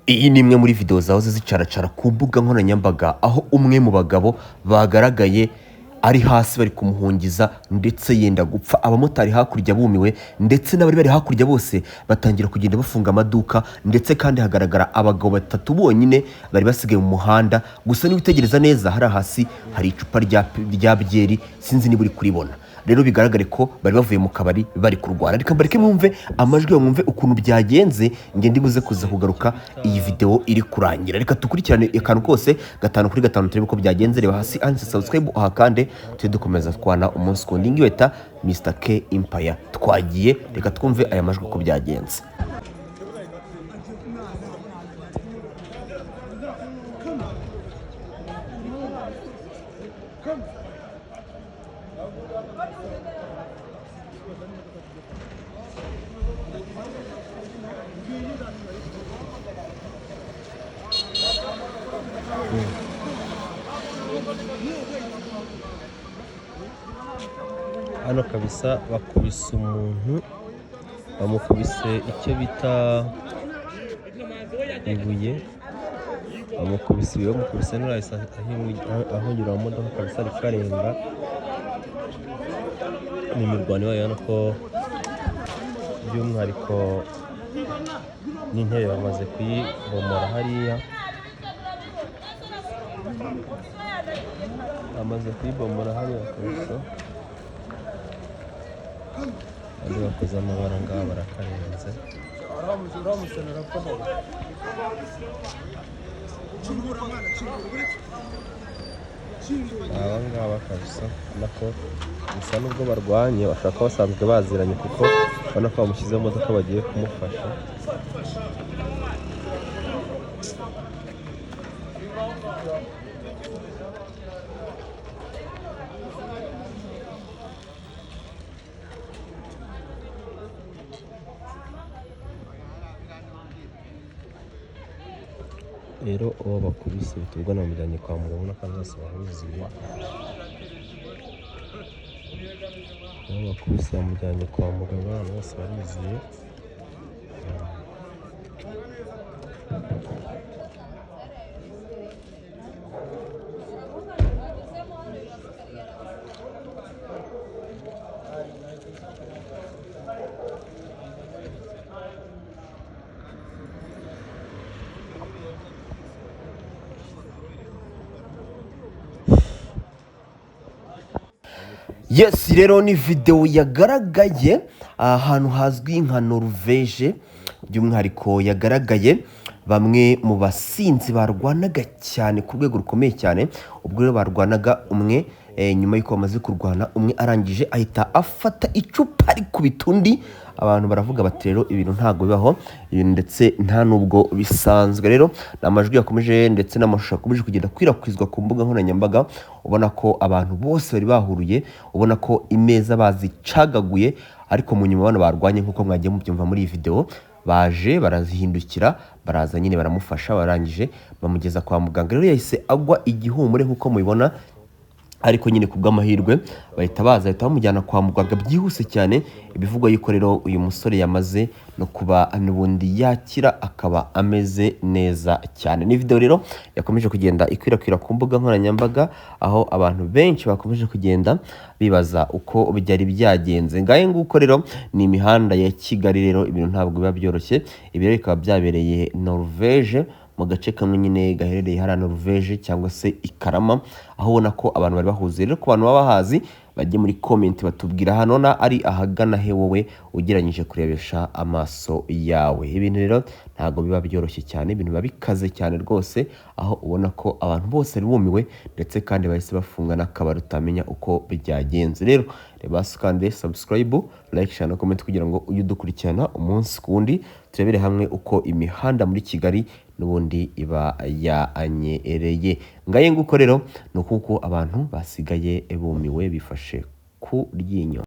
Iyi ni imwe muri video zahoze zicaracara ku mbuga nkoranyambaga aho umwe mu bagabo bagaragaye ari hasi bari kumuhungiza ndetse yenda gupfa. Abamotari hakurya bumiwe ndetse n'abari bari hakurya bose batangira kugenda bafunga amaduka, ndetse kandi hagaragara abagabo batatu bonyine bari basigaye mu muhanda. Gusa niwitegereza neza hari hasi hari icupa rya byeri, sinzi niba uri kuribona. Rero bigaragare ko bari bavuye mu kabari bari kurwana. Reka mbareke mwumve amajwi, mwumve ukuntu byagenze, nge ndibuze kuza kugaruka iyi video iri kurangira. Reka tukurikirane akantu kose 5/5 turebe ko byagenze. Reba hasi handitse subscribe ahakande, tujye dukomeza twana umunsi kundi. Ngiweta Mr K Empire twagiye. Reka twumve aya majwi ko byagenze. Hano kabisa bakubise umuntu, bamukubise icyo bita ibuye, bamukubise ibuye, bamukubise n'urahise ahonyura mu modoka kabisa ari karenga. Ni imirwano yayo, hano ko by'umwihariko n'intebe bamaze kuyibomora hariya, bamaze kuyibomora hariya kabisa. Andi bakoze amabara ngaha barakarenze. Aba ngaba kabisa nako bisa n'ubwo barwanye, bashaka basanzwe baziranye kuko ubona ko bamushyize mu modoka bagiye kumufasha. Rero uwo bakubise bitubwo namujyanye kwa muganga n'akantu bose baruzuye. Uwo bakubise bamujyanye kwa muganga n'abantu bose baruzuye. Yes, rero ni video yagaragaye ahantu hazwi nka Norvege, by'umwihariko yagaragaye bamwe mu basinzi barwanaga cyane ku rwego rukomeye cyane. Ubwo rero barwanaga, umwe nyuma y'uko bamaze kurwana, umwe arangije ahita afata icupa ari ku bitundi. Abantu baravuga bati rero ibintu ntago bibaho, ibintu ndetse nta nubwo bisanzwe. Rero namajwi yakomeje ndetse n'amashusho yakomeje kugenda kwirakwizwa ku mbuga nkoranyambaga, ubona ko abantu bose bari bahuruye, ubona ko imeza bazicagaguye. Ariko mu nyuma bana barwanye nkuko mwagiye mubyumva muri iyi video, baje barazihindukira, baraza nyine baramufasha, barangije bamugeza kwa muganga. Rero yahise agwa igihumure nkuko mubibona, ariko nyine kubw'amahirwe bahita bamujyana kwa muganga byihuse cyane. Ibivugwa yuko rero uyu musore yamaze no kuba n'ubundi yakira, akaba ameze neza cyane. Ni video rero yakomeje kugenda ikwirakwira ku mbuga nkoranyambaga, aho abantu benshi bakomeje kugenda bibaza uko byari byagenze. Ngaye nguko rero ni imihanda ya Kigali. Rero ibintu ntabwo biba byoroshye. Ibi rero bikaba byabereye Norvege, mu gace kamwe nyine gaherereye hariya Norvege cyangwa se Ikarama, aho ubona ko abantu bari bahuze. Rero ku bantu baba bahazi bajye muri comment batubwira hano na ari ahagana he wowe ugeranyije kurebesha amaso yawe. Ibintu rero ntago biba byoroshye cyane, ibintu biba bikaze cyane rwose, aho ubona ko abantu bose ari bumiwe ndetse kandi bahise bafunga n'akabari utamenya uko byagenze. Rero reba kandi subscribe, like, share na comment kugira ngo ujye udukurikirana umunsi kundi, turebere hamwe uko imihanda muri Kigali n'ubundi iba yanyereye. Ngaye nguko rero nuko abantu basigaye bumiwe bifashe ku ryinyo.